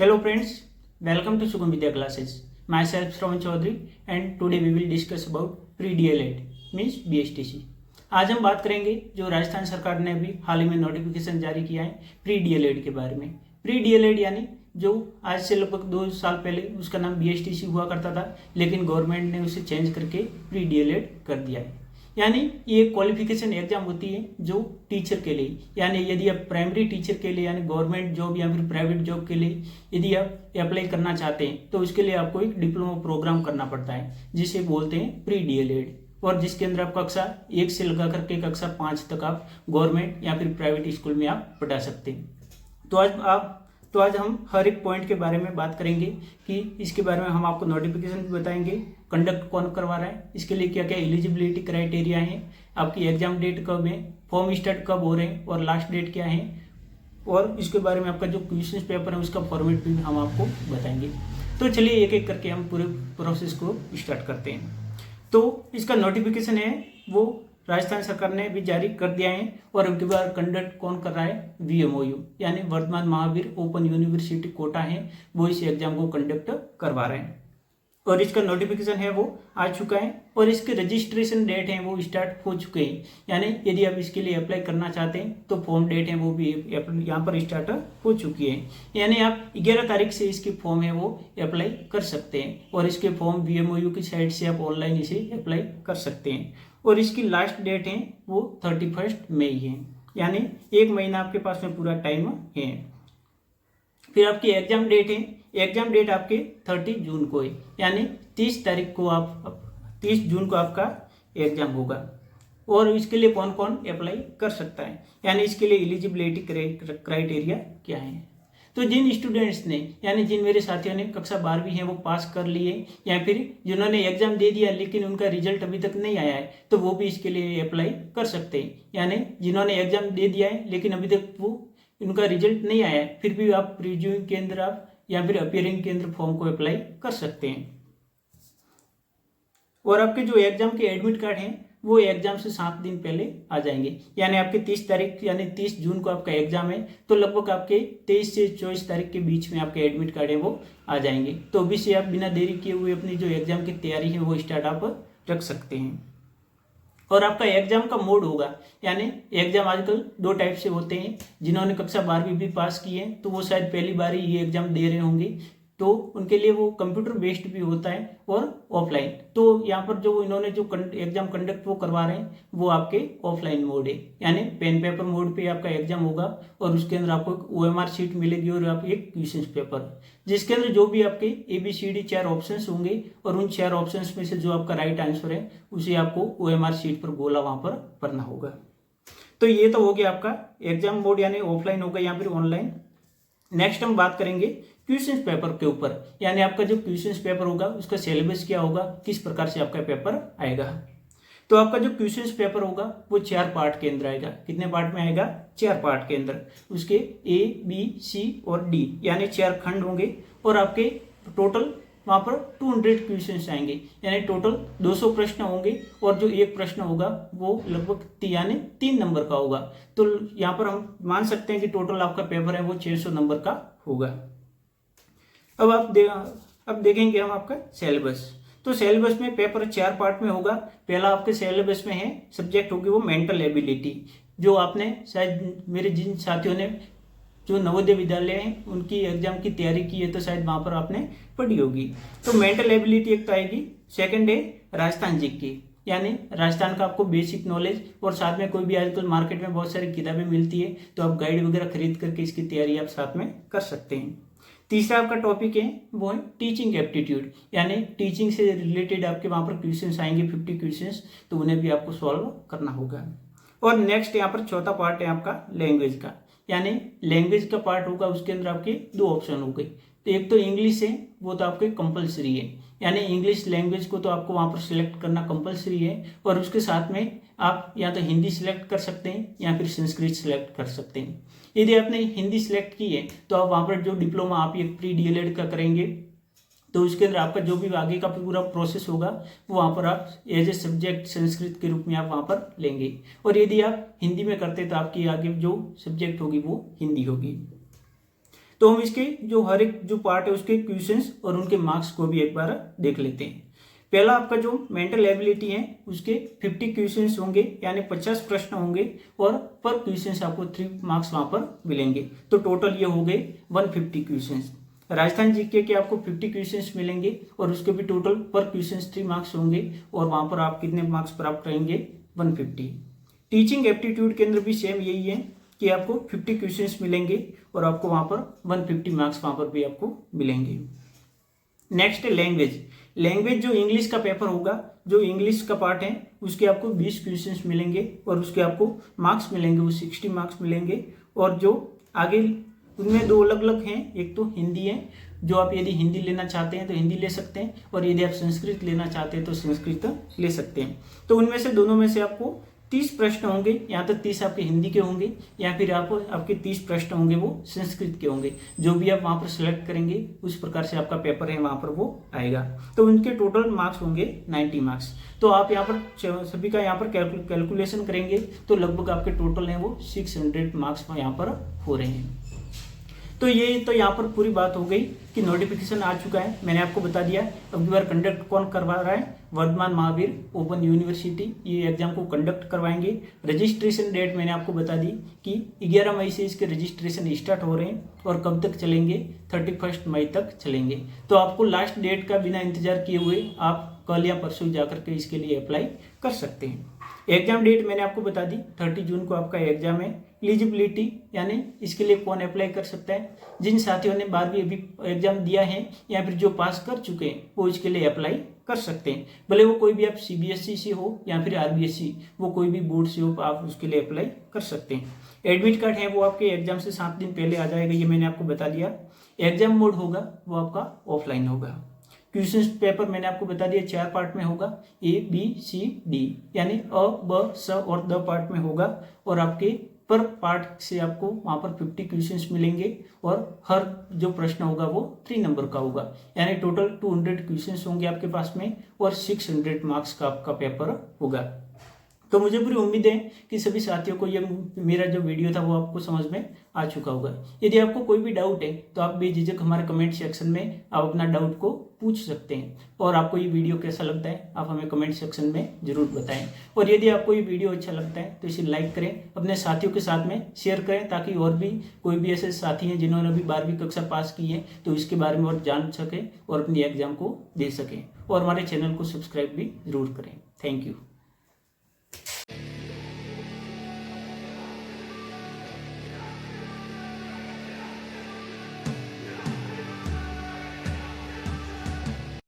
Hello friends, welcome to Sugam Vidya classes. Myself Shravan Chaudhary and today we will discuss about pre-DLED means BSTC. आज हम बात करेंगे जो राजस्थान सरकार ने अभी हाल ही में नोटिफिकेशन जारी किया है प्री डीएलएड के बारे में। प्री डीएलएड यानी जो आज से लगभग 2 साल पहले उसका नाम बीएसटीसी हुआ करता था, लेकिन गवर्नमेंट ने उसे चेंज करके प्री डीएलएड कर दिया है। यानी ये क्वालिफिकेशन एग्जाम होती है जो टीचर के लिए, यानी यदि आप प्राइमरी टीचर के लिए यानी गवर्नमेंट जॉब या फिर प्राइवेट जॉब के लिए यदि आप अप्लाई करना चाहते हैं तो उसके लिए आपको एक डिप्लोमा प्रोग्राम करना पड़ता है जिसे बोलते हैं प्री डीएलएड, और जिसके अंदर आप कक्षा 1 से लगा करके कक्षा 5 तक आप गवर्नमेंट या फिर प्राइवेट स्कूल में आप पढ़ा सकते हैं। तो आज हम हर एक पॉइंट के बारे में बात करेंगे कि इसके बारे में हम आपको नोटिफिकेशन भी बताएंगे, कंडक्ट कौन करवा रहा है, इसके लिए क्या क्या एलिजिबिलिटी क्राइटेरिया है, आपकी एग्जाम डेट कब है, फॉर्म स्टार्ट कब हो रहे हैं और लास्ट डेट क्या है, और इसके बारे में आपका जो क्वेश्चन पेपर है उसका फॉर्मेट भी हम आपको बताएंगे। तो चलिए एक एक करके हम पूरे प्रोसेस को स्टार्ट करते हैं। तो इसका नोटिफिकेशन है वो राजस्थान सरकार ने भी जारी कर दिया है, और उनके बाद कंडक्ट कौन कर रहा है, VMOU यानी वर्धमान महावीर ओपन यूनिवर्सिटी कोटा है, वो इस एग्जाम को कंडक्ट करवा रहे हैं। और इसका नोटिफिकेशन है वो आ चुका है, और इसके रजिस्ट्रेशन डेट है वो स्टार्ट हो चुके हैं। यानी यदि आप इसके लिए अप्लाई करना चाहते हैं तो फॉर्म डेट है वो भी यहाँ पर स्टार्ट हो चुकी है। यानी आप 11 तारीख से इसकी फॉर्म है वो अप्लाई कर सकते हैं, और इसके फॉर्म VMOU की साइट से आप ऑनलाइन इसे अप्लाई कर सकते हैं। और इसकी लास्ट डेट है वो 31 मई है, यानी 1 महीना आपके पास में पूरा टाइम है। फिर आपकी एग्जाम डेट है, एग्जाम डेट आपके 30 जून को है, यानी 30 तारीख को 30 जून को आपका एग्जाम होगा। और इसके लिए कौन कौन अप्लाई कर सकता है, यानी इसके लिए एलिजिबिलिटी क्राइटेरिया क्या है। तो जिन स्टूडेंट्स ने यानी जिन मेरे साथियों ने कक्षा 12वीं है वो पास कर लिए, या फिर जिन्होंने एग्जाम दे दिया लेकिन उनका रिजल्ट अभी तक नहीं आया है, तो वो भी इसके लिए अप्लाई कर सकते हैं। यानी जिन्होंने एग्जाम दे दिया है लेकिन अभी तक वो उनका रिजल्ट नहीं आया है, फिर भी आप प्रीव्यूइंग के अंदर आप या फिर अपीयरिंग के अंदर फॉर्म को अप्लाई कर सकते हैं। और आपके जो एग्जाम के एडमिट कार्ड हैं वो एग्जाम से 7 दिन पहले आ जाएंगे। यानी आपके 30 तारीख यानी 30 जून को आपका एग्जाम है, तो लगभग आपके 23 से 24 तारीख के बीच में आपके एडमिट कार्ड है वो आ जाएंगे। तो अभी से आप बिना देरी किए हुए अपनी जो एग्जाम की तैयारी है वो स्टार्ट आप रख सकते हैं। और आपका एग्जाम का मोड होगा, यानी एग्जाम आजकल 2 टाइप से होते हैं। जिन्होंने कक्षा 12वीं भी पास की है तो वो शायद पहली बार ही ये एग्जाम दे रहे होंगे, तो उनके लिए वो कंप्यूटर बेस्ड भी होता है और ऑफलाइन। तो यहाँ पर जो इन्होंने जो एग्जाम कंडक्ट वो करवा रहे हैं वो आपके ऑफलाइन मोड है, यानी पेन पेपर मोड पे आपका एग्जाम होगा, और उसके अंदर आपको OMR शीट मिलेगी और आप एक क्वेश्चन पेपर जिसके अंदर जो भी आपके ABCD 4 ऑप्शंस होंगे, और उन 4 ऑप्शंस में से जो आपका राइट आंसर है उसे आपको OMR शीट पर गोला वहाँ पर भरना होगा। तो ये तो हो गया आपका एग्जाम मोड, यानी ऑफलाइन होगा या फिर ऑनलाइन। नेक्स्ट हम बात करेंगे क्वेश्चन पेपर के ऊपर, यानी आपका जो क्वेश्चन पेपर होगा उसका सिलेबस क्या होगा, किस प्रकार से आपका पेपर आएगा। तो आपका जो क्वेश्चन पेपर होगा वो 4 पार्ट के अंदर आएगा। कितने पार्ट में आएगा, 4 पार्ट के अंदर। उसके A, B, C और D यानी 4 खंड होंगे, और आपके टोटल वहाँ पर 200 क्वेश्चन आएंगे, यानी टोटल 200 प्रश्न होंगे, और जो एक प्रश्न होगा वो लगभग यानी 3 नंबर का होगा। तो यहाँ पर हम मान सकते हैं कि टोटल आपका पेपर है वो 600 नंबर का होगा। अब देखेंगे हम आपका सिलेबस। तो सिलेबस में पेपर 4 पार्ट में होगा। पहला आपके सिलेबस में है सब्जेक्ट होगी वो मेंटल एबिलिटी, जो आपने शायद मेरे जिन साथियों ने जो नवोदय विद्यालय हैं उनकी एग्जाम की तैयारी की है तो शायद वहाँ पर आपने पढ़ी होगी। तो मेंटल एबिलिटी एक तो आएगी। सेकंड है राजस्थान जीके, यानी राजस्थान का आपको बेसिक नॉलेज, और साथ में कोई भी आजकल मार्केट में बहुत सारी किताबें मिलती है तो आप गाइड वगैरह खरीद करके इसकी तैयारी आप साथ में कर सकते हैं। तीसरा आपका टॉपिक है वो है टीचिंग एप्टीट्यूड, यानी टीचिंग से रिलेटेड आपके वहाँ पर क्वेश्चंस आएंगे 50 क्वेश्चंस, तो उन्हें भी आपको सॉल्व करना होगा। और नेक्स्ट यहाँ पर चौथा पार्ट है आपका लैंग्वेज का, यानी लैंग्वेज का पार्ट होगा। उसके अंदर आपके 2 ऑप्शन हो गए। तो एक तो इंग्लिश है, वो तो आपके कंपलसरी है, यानी इंग्लिश लैंग्वेज को तो आपको वहाँ पर सिलेक्ट करना कंपलसरी है, और उसके साथ में आप या तो हिंदी सिलेक्ट कर सकते हैं या फिर संस्कृत सिलेक्ट कर सकते हैं। यदि आपने हिंदी सिलेक्ट की है तो आप वहाँ पर जो डिप्लोमा आप एक प्री डीएलएड का करेंगे तो उसके अंदर आपका जो भी आगे का पूरा प्रोसेस होगा वो वहाँ पर आप एज ए सब्जेक्ट संस्कृत के रूप में आप वहाँ पर लेंगे, और यदि आप हिंदी में करते तो आपकी आगे जो सब्जेक्ट होगी वो हिंदी होगी। तो हम इसके जो हर एक जो पार्ट है उसके क्वेश्चंस और उनके मार्क्स को भी एक बार देख लेते हैं। पहला आपका जो मेंटल एबिलिटी है उसके 50 क्वेश्चंस होंगे, यानी 50 प्रश्न होंगे और पर क्वेश्चंस आपको 3 मार्क्स वहां पर मिलेंगे। तो टोटल ये हो गए 150 क्वेश्चंस। राजस्थान जीके के आपको 50 क्वेश्चंस मिलेंगे और उसके भी टोटल पर क्वेश्चंस 3 मार्क्स होंगे और वहां पर आप कितने मार्क्स प्राप्त करेंगे, 150। टीचिंग एप्टीट्यूड के अंदर भी सेम यही है कि आपको 50 क्वेश्चंस मिलेंगे और आपको वहां पर 150 मार्क्स वहां पर भी आपको मिलेंगे। नेक्स्ट है लैंग्वेज। लैंग्वेज जो इंग्लिश का पेपर होगा, जो इंग्लिश का पार्ट है उसके आपको 20 क्वेश्चंस मिलेंगे और उसके आपको मार्क्स मिलेंगे, वो 60 मार्क्स मिलेंगे। और जो आगे उनमें 2 अलग अलग हैं, एक तो हिंदी है, जो आप यदि हिंदी लेना चाहते हैं तो हिंदी ले सकते हैं और यदि आप संस्कृत लेना चाहते हैं तो संस्कृत ले सकते हैं। तो उनमें से दोनों में से आपको 30 प्रश्न होंगे, यहाँ तक 30 आपके हिंदी के होंगे या फिर आपके 30 प्रश्न होंगे वो संस्कृत के होंगे। जो भी आप वहाँ पर सिलेक्ट करेंगे उस प्रकार से आपका पेपर है वहाँ पर वो आएगा। तो उनके टोटल मार्क्स होंगे 90 मार्क्स। तो आप यहाँ पर सभी का यहाँ पर कैलकुलेशन करेंगे तो लगभग आपके टोटल है वो 600 मार्क्स यहाँ पर हो रहे हैं। तो ये तो यहाँ पर पूरी बात हो गई कि नोटिफिकेशन आ चुका है, मैंने आपको बता दिया। अब की बार कंडक्ट कौन करवा रहा है, वर्धमान महावीर ओपन यूनिवर्सिटी ये एग्जाम को कंडक्ट करवाएंगे। रजिस्ट्रेशन डेट मैंने आपको बता दी कि 11 मई से इसके रजिस्ट्रेशन स्टार्ट हो रहे हैं और कब तक चलेंगे, 31 मई तक चलेंगे। तो आपको लास्ट डेट का बिना इंतजार किए हुए आप कल या परसों जाकर के इसके लिए अप्लाई कर सकते हैं। एग्जाम डेट मैंने आपको बता दी, 30 जून को आपका एग्जाम है। एलिजिबिलिटी यानी इसके लिए कौन अप्लाई कर सकता है, जिन साथियों ने 12वीं अभी एग्जाम दिया है या फिर जो पास कर चुके हैं वो इसके लिए अप्लाई कर सकते हैं। भले वो कोई भी आप CBSE से हो या फिर RBSE, वो कोई भी बोर्ड से हो, आप उसके लिए अप्लाई कर सकते हैं। एडमिट कार्ड है वो आपके एग्जाम से 7 दिन पहले आ जाएगा, ये मैंने आपको बता दिया। एग्जाम मोड होगा वो आपका ऑफलाइन होगा। क्वेश्चन पेपर मैंने आपको बता दिया 4 पार्ट में होगा, ABCD यानी अ ब स और द पार्ट में होगा और आपके पर पार्ट से आपको वहां पर 50 क्वेश्चंस मिलेंगे और हर जो प्रश्न होगा वो 3 नंबर का होगा, यानी टोटल 200 क्वेश्चंस होंगे आपके पास में और 600 मार्क्स का आपका पेपर होगा। तो मुझे पूरी उम्मीद है कि सभी साथियों को ये मेरा जो वीडियो था वो आपको समझ में आ चुका होगा। यदि आपको कोई भी डाउट है तो आप बेझिझक हमारे कमेंट सेक्शन में आप अपना डाउट को पूछ सकते हैं और आपको ये वीडियो कैसा लगता है आप हमें कमेंट सेक्शन में जरूर बताएं। और यदि आपको ये वीडियो अच्छा लगता है तो इसे लाइक करें, अपने साथियों के साथ में शेयर करें ताकि और भी कोई भी ऐसे साथी हैं जिन्होंने अभी 12वीं कक्षा पास की है तो इसके बारे में और जान सके और अपनी एग्जाम को दे सकें। और हमारे चैनल को सब्सक्राइब भी जरूर करें। Thank you.